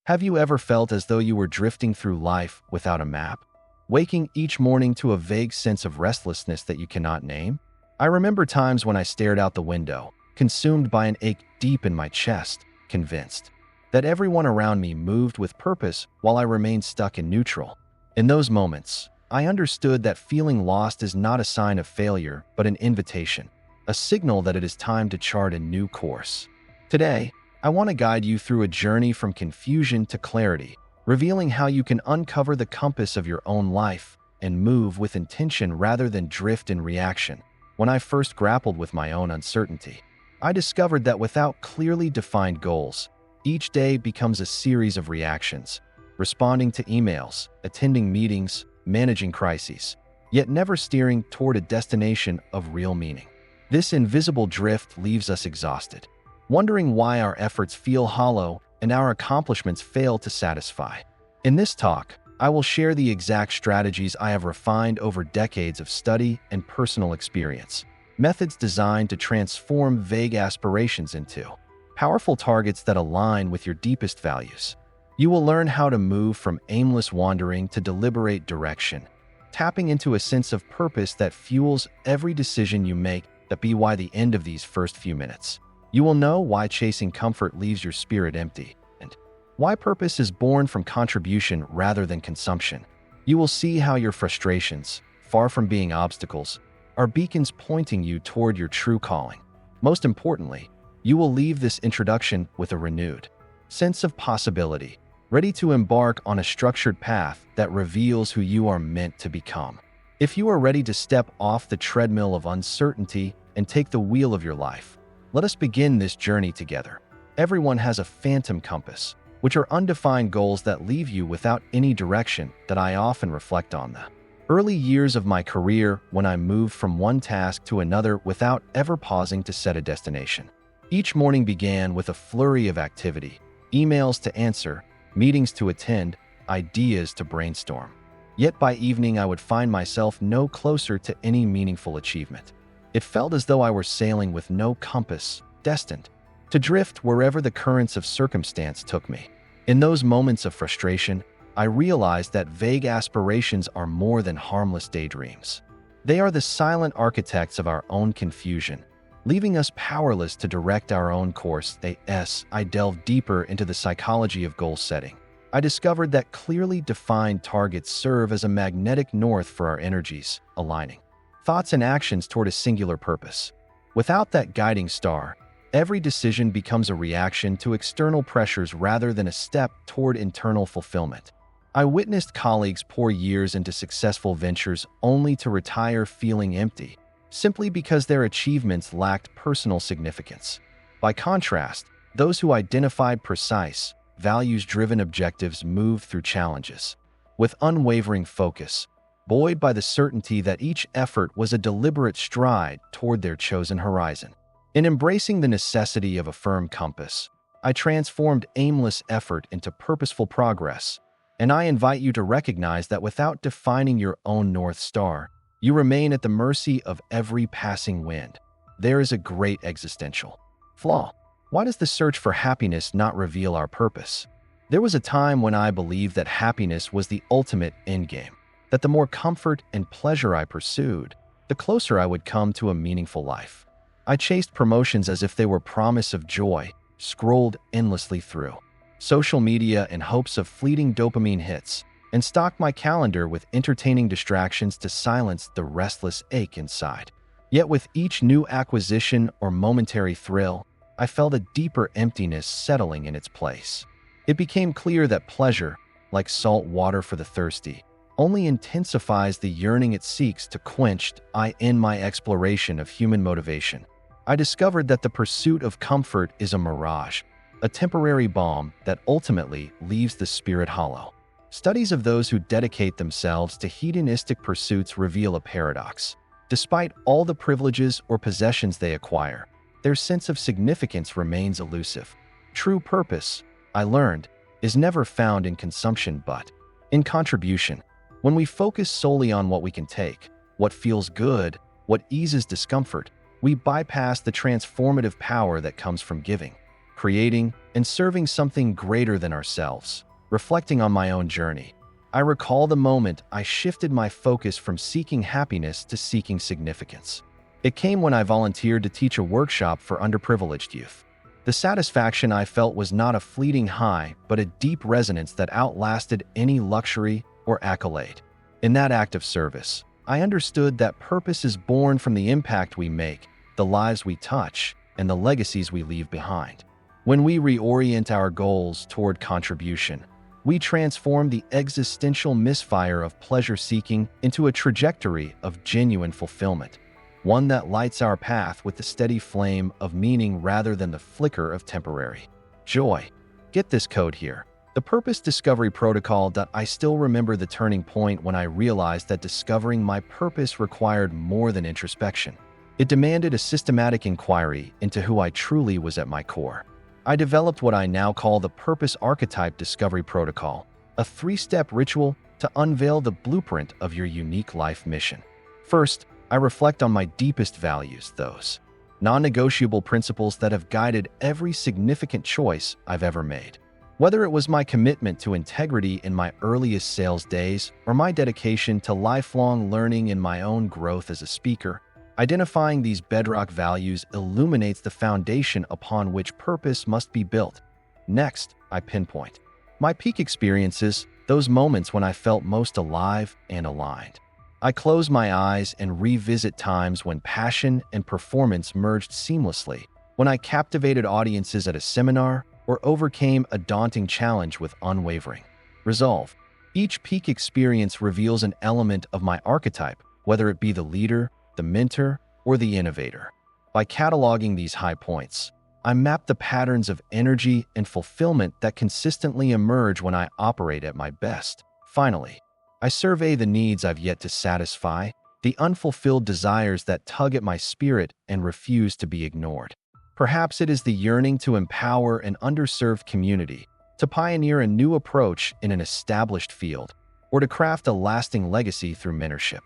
Have you ever felt as though you were drifting through life without a map, waking each morning to a vague sense of restlessness that you cannot name? I remember times when I stared out the window, consumed by an ache deep in my chest, convinced that everyone around me moved with purpose while I remained stuck in neutral. In those moments, I understood that feeling lost is not a sign of failure, but an invitation, a signal that it is time to chart a new course. Today, I want to guide you through a journey from confusion to clarity, revealing how you can uncover the compass of your own life and move with intention rather than drift in reaction. When I first grappled with my own uncertainty, I discovered that without clearly defined goals, each day becomes a series of reactions, responding to emails, attending meetings, managing crises, yet never steering toward a destination of real meaning. This invisible drift leaves us exhausted, wondering why our efforts feel hollow and our accomplishments fail to satisfy. In this talk, I will share the exact strategies I have refined over decades of study and personal experience, methods designed to transform vague aspirations into powerful targets that align with your deepest values. You will learn how to move from aimless wandering to deliberate direction, tapping into a sense of purpose that fuels every decision you make. By the end of these first few minutes, you will know why chasing comfort leaves your spirit empty and why purpose is born from contribution rather than consumption. You will see how your frustrations, far from being obstacles, are beacons pointing you toward your true calling. Most importantly, you will leave this introduction with a renewed sense of possibility, ready to embark on a structured path that reveals who you are meant to become. If you are ready to step off the treadmill of uncertainty and take the wheel of your life, let us begin this journey together. Everyone has a phantom compass, which are undefined goals that leave you without any direction. That I often reflect on the early years of my career when I moved from one task to another without ever pausing to set a destination. Each morning began with a flurry of activity, emails to answer, meetings to attend, ideas to brainstorm. Yet by evening I would find myself no closer to any meaningful achievement. It felt as though I were sailing with no compass, destined to drift wherever the currents of circumstance took me. In those moments of frustration, I realized that vague aspirations are more than harmless daydreams. They are the silent architects of our own confusion, leaving us powerless to direct our own course. I delved deeper into the psychology of goal setting. I discovered that clearly defined targets serve as a magnetic north for our energies, aligning thoughts and actions toward a singular purpose. Without that guiding star, every decision becomes a reaction to external pressures rather than a step toward internal fulfillment. I witnessed colleagues pour years into successful ventures only to retire feeling empty, simply because their achievements lacked personal significance. By contrast, those who identified precise, values-driven objectives moved through challenges with unwavering focus, buoyed by the certainty that each effort was a deliberate stride toward their chosen horizon. In embracing the necessity of a firm compass, I transformed aimless effort into purposeful progress, and I invite you to recognize that without defining your own North Star, you remain at the mercy of every passing wind. There is a great existential flaw. Why does the search for happiness not reveal our purpose? There was a time when I believed that happiness was the ultimate endgame, that the more comfort and pleasure I pursued, the closer I would come to a meaningful life. I chased promotions as if they were promise of joy, scrolled endlessly through social media in hopes of fleeting dopamine hits, and stocked my calendar with entertaining distractions to silence the restless ache inside. Yet with each new acquisition or momentary thrill, I felt a deeper emptiness settling in its place. It became clear that pleasure, like salt water for the thirsty, only intensifies the yearning it seeks to quench. In my exploration of human motivation, I discovered that the pursuit of comfort is a mirage, a temporary balm that ultimately leaves the spirit hollow. Studies of those who dedicate themselves to hedonistic pursuits reveal a paradox. Despite all the privileges or possessions they acquire, their sense of significance remains elusive. True purpose, I learned, is never found in consumption but in contribution. When we focus solely on what we can take, what feels good, what eases discomfort, we bypass the transformative power that comes from giving. creating, and serving something greater than ourselves. Reflecting on my own journey, I recall the moment I shifted my focus from seeking happiness to seeking significance. It came when I volunteered to teach a workshop for underprivileged youth. The satisfaction I felt was not a fleeting high, but a deep resonance that outlasted any luxury or accolade. In that act of service, I understood that purpose is born from the impact we make, the lives we touch, and the legacies we leave behind. When we reorient our goals toward contribution, we transform the existential misfire of pleasure-seeking into a trajectory of genuine fulfillment, one that lights our path with the steady flame of meaning rather than the flicker of temporary joy. Get this code here. The Purpose Discovery Protocol. I still remember the turning point when I realized that discovering my purpose required more than introspection. It demanded a systematic inquiry into who I truly was at my core. I developed what I now call the Purpose Archetype Discovery Protocol, a 3-step ritual to unveil the blueprint of your unique life mission. First, I reflect on my deepest values, those non-negotiable principles that have guided every significant choice I've ever made. Whether it was my commitment to integrity in my earliest sales days or my dedication to lifelong learning in my own growth as a speaker, identifying these bedrock values illuminates the foundation upon which purpose must be built. Next, I pinpoint my peak experiences, those moments when I felt most alive and aligned. I close my eyes and revisit times when passion and performance merged seamlessly, when I captivated audiences at a seminar or overcame a daunting challenge with unwavering resolve. Each peak experience reveals an element of my archetype, whether it be the leader, the mentor, or the innovator. By cataloging these high points, I map the patterns of energy and fulfillment that consistently emerge when I operate at my best. Finally, I survey the needs I've yet to satisfy, the unfulfilled desires that tug at my spirit and refuse to be ignored. Perhaps it is the yearning to empower an underserved community, to pioneer a new approach in an established field, or to craft a lasting legacy through mentorship.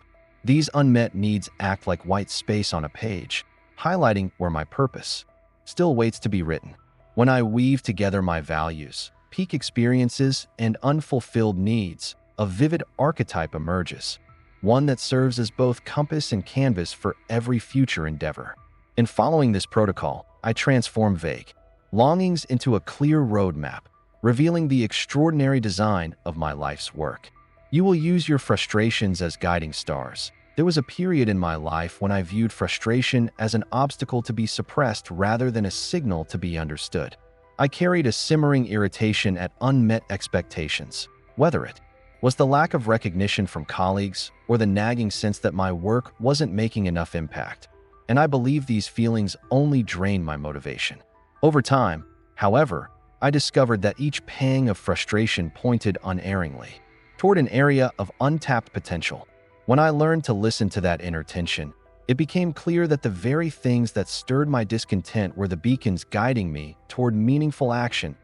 These unmet needs act like white space on a page, highlighting where my purpose still waits to be written. When I weave together my values, peak experiences, and unfulfilled needs, a vivid archetype emerges, one that serves as both compass and canvas for every future endeavor. In following this protocol, I transform vague longings into a clear roadmap, revealing the extraordinary design of my life's work. You will use your frustrations as guiding stars. There was a period in my life when I viewed frustration as an obstacle to be suppressed rather than a signal to be understood. I carried a simmering irritation at unmet expectations, whether it was the lack of recognition from colleagues or the nagging sense that my work wasn't making enough impact. And I believe these feelings only drained my motivation. Over time, however, I discovered that each pang of frustration pointed unerringly toward an area of untapped potential. When I learned to listen to that inner tension, it became clear that the very things that stirred my discontent were the beacons guiding me toward meaningful action.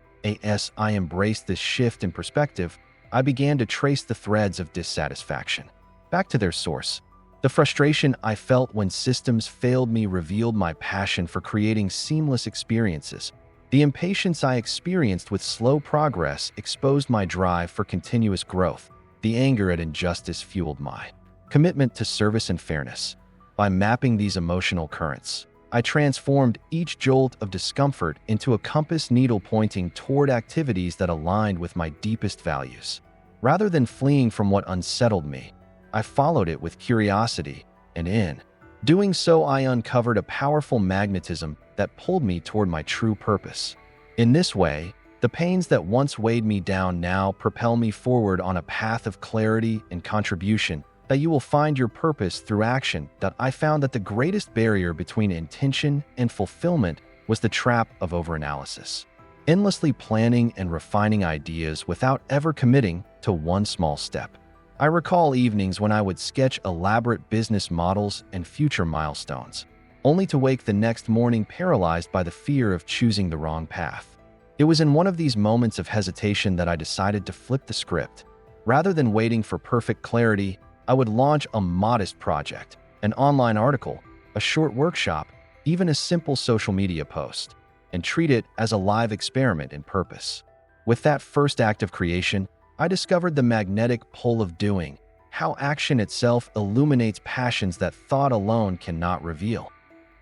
As I embraced this shift in perspective, I began to trace the threads of dissatisfaction back to their source. The frustration I felt when systems failed me revealed my passion for creating seamless experiences. The impatience I experienced with slow progress exposed my drive for continuous growth. The anger at injustice fueled my commitment to service and fairness. By mapping these emotional currents, I transformed each jolt of discomfort into a compass needle pointing toward activities that aligned with my deepest values. Rather than fleeing from what unsettled me, I followed it with curiosity, and in doing so, I uncovered a powerful magnetism that pulled me toward my true purpose. In this way, the pains that once weighed me down now propel me forward on a path of clarity and contribution. That you will find your purpose through action. That I found that the greatest barrier between intention and fulfillment was the trap of overanalysis. Endlessly planning and refining ideas without ever committing to one small step. I recall evenings when I would sketch elaborate business models and future milestones, only to wake the next morning paralyzed by the fear of choosing the wrong path. It was in one of these moments of hesitation that I decided to flip the script. Rather than waiting for perfect clarity, I would launch a modest project, an online article, a short workshop, even a simple social media post. and treat it as a live experiment in purpose. With that first act of creation, I discovered the magnetic pull of doing, how action itself illuminates passions that thought alone cannot reveal.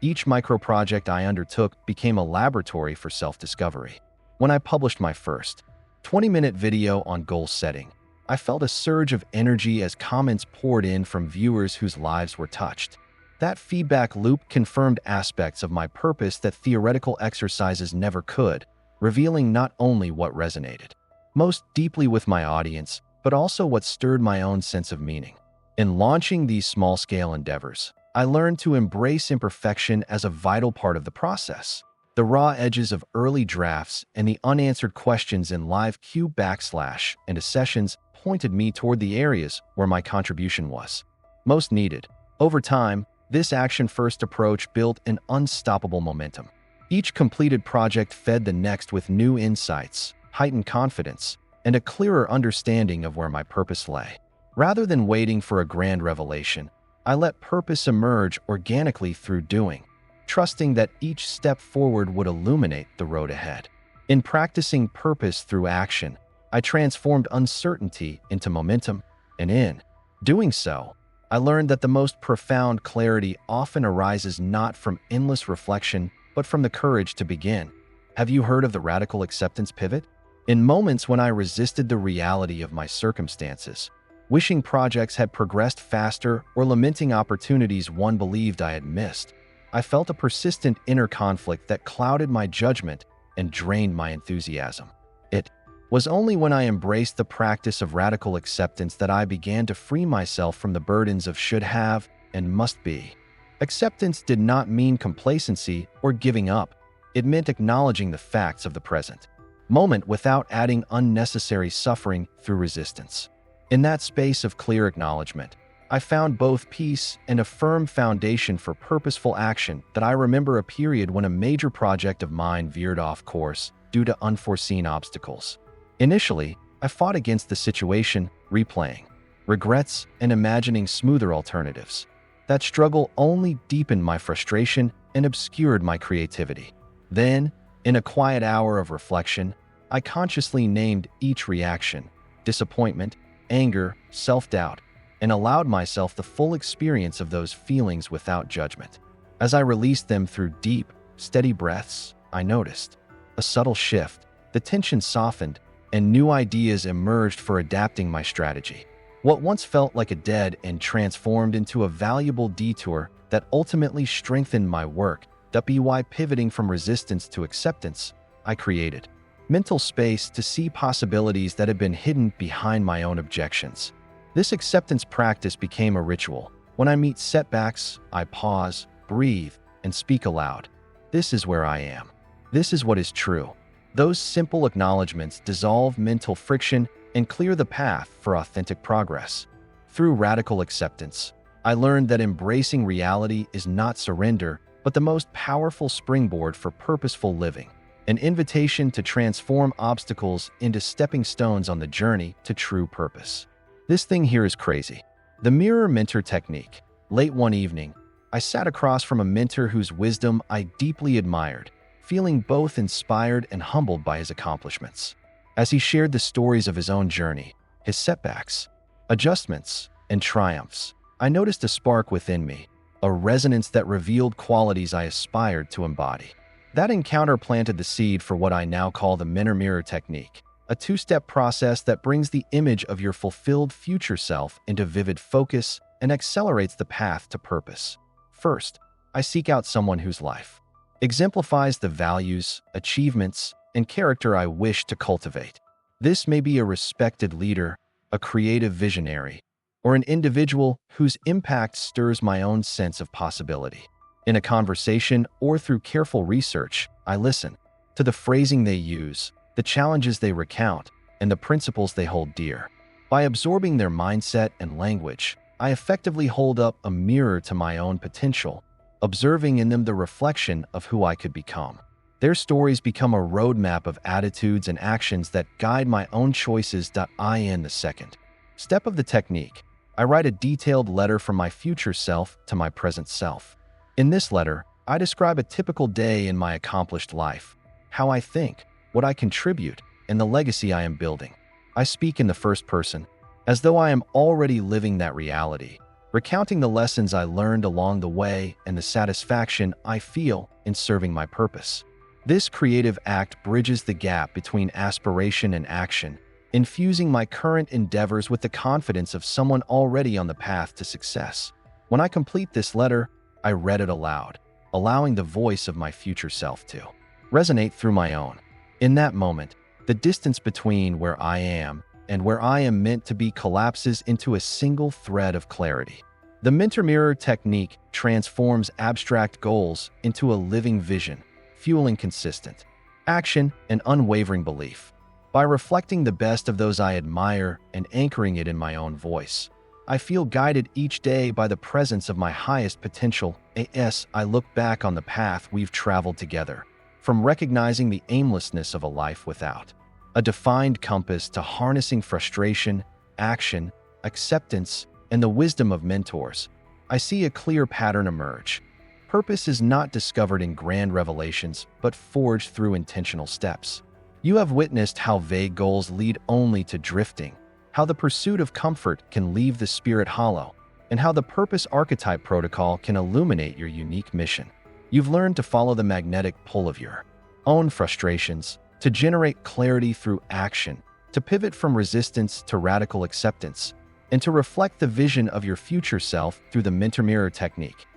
Each micro-project I undertook became a laboratory for self-discovery. When I published my first 20-minute video on goal setting, I felt a surge of energy as comments poured in from viewers whose lives were touched. That feedback loop confirmed aspects of my purpose that theoretical exercises never could, revealing not only what resonated most deeply with my audience, but also what stirred my own sense of meaning. In launching these small-scale endeavors, I learned to embrace imperfection as a vital part of the process. The raw edges of early drafts and the unanswered questions in live Q/and sessions pointed me toward the areas where my contribution was most needed. Over time, this action-first approach built an unstoppable momentum. Each completed project fed the next with new insights, heightened confidence, and a clearer understanding of where my purpose lay. Rather than waiting for a grand revelation, I let purpose emerge organically through doing, trusting that each step forward would illuminate the road ahead. In practicing purpose through action, I transformed uncertainty into momentum, and in doing so, I learned that the most profound clarity often arises not from endless reflection, but from the courage to begin. Have you heard of the radical acceptance pivot? In moments when I resisted the reality of my circumstances, wishing projects had progressed faster or lamenting opportunities one believed I had missed, I felt a persistent inner conflict that clouded my judgment and drained my enthusiasm. It was only when I embraced the practice of radical acceptance that I began to free myself from the burdens of should have and must be. Acceptance did not mean complacency or giving up. It meant acknowledging the facts of the present moment without adding unnecessary suffering through resistance. In that space of clear acknowledgement, I found both peace and a firm foundation for purposeful action. That I remember a period when a major project of mine veered off course due to unforeseen obstacles. Initially, I fought against the situation, replaying regrets and imagining smoother alternatives. That struggle only deepened my frustration and obscured my creativity. Then, in a quiet hour of reflection, I consciously named each reaction: disappointment, anger, self-doubt, and allowed myself the full experience of those feelings without judgment. As I released them through deep, steady breaths, I noticed a subtle shift. The tension softened, and new ideas emerged for adapting my strategy. What once felt like a dead end transformed into a valuable detour that ultimately strengthened my work. By pivoting from resistance to acceptance, I created mental space to see possibilities that had been hidden behind my own objections. This acceptance practice became a ritual. When I meet setbacks, I pause, breathe, and speak aloud. This is where I am. This is what is true. Those simple acknowledgments dissolve mental friction and clear the path for authentic progress. Through radical acceptance, I learned that embracing reality is not surrender, but the most powerful springboard for purposeful living, an invitation to transform obstacles into stepping stones on the journey to true purpose. This thing here is crazy. The mirror mentor technique. Late one evening, I sat across from a mentor whose wisdom I deeply admired, feeling both inspired and humbled by his accomplishments. As he shared the stories of his own journey, his setbacks, adjustments, and triumphs, I noticed a spark within me, a resonance that revealed qualities I aspired to embody. That encounter planted the seed for what I now call the mentor mirror technique, a two-step process that brings the image of your fulfilled future self into vivid focus and accelerates the path to purpose. First, I seek out someone whose life exemplifies the values, achievements, and character I wish to cultivate. This may be a respected leader, a creative visionary, or an individual whose impact stirs my own sense of possibility. In a conversation or through careful research, I listen to the phrasing they use, the challenges they recount, and the principles they hold dear. By absorbing their mindset and language, I effectively hold up a mirror to my own potential, observing in them the reflection of who I could become. Their stories become a roadmap of attitudes and actions that guide my own choices. In the second step of the technique, I write a detailed letter from my future self to my present self. In this letter, I describe a typical day in my accomplished life, how I think, what I contribute, and the legacy I am building. I speak in the first person, as though I am already living that reality, recounting the lessons I learned along the way and the satisfaction I feel in serving my purpose. This creative act bridges the gap between aspiration and action, infusing my current endeavors with the confidence of someone already on the path to success. When I complete this letter, I read it aloud, allowing the voice of my future self to resonate through my own. In that moment, the distance between where I am and where I am meant to be collapses into a single thread of clarity. The mentor mirror technique transforms abstract goals into a living vision, fueling consistent action and unwavering belief. By reflecting the best of those I admire and anchoring it in my own voice, I feel guided each day by the presence of my highest potential. As I look back on the path we've traveled together, from recognizing the aimlessness of a life without a defined compass to harnessing frustration, action, acceptance, and the wisdom of mentors, I see a clear pattern emerge. Purpose is not discovered in grand revelations, but forged through intentional steps. You have witnessed how vague goals lead only to drifting, how the pursuit of comfort can leave the spirit hollow, and how the purpose archetype protocol can illuminate your unique mission. You've learned to follow the magnetic pull of your own frustrations, to generate clarity through action, to pivot from resistance to radical acceptance, and to reflect the vision of your future self through the mentor mirror technique.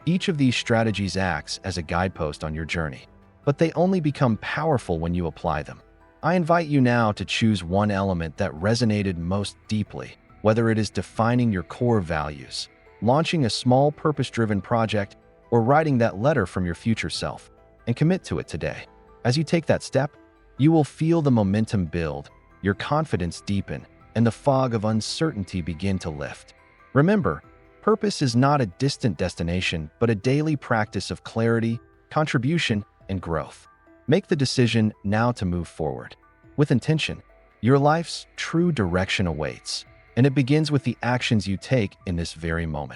Each of these strategies acts as a guidepost on your journey, but they only become powerful when you apply them. I invite you now to choose one element that resonated most deeply, whether it is defining your core values, launching a small purpose-driven project, or writing that letter from your future self, and commit to it today. As you take that step, you will feel the momentum build, your confidence deepen, and the fog of uncertainty begin to lift. Remember, purpose is not a distant destination, but a daily practice of clarity, contribution, and growth. Make the decision now to move forward. With intention, your life's true direction awaits, and it begins with the actions you take in this very moment.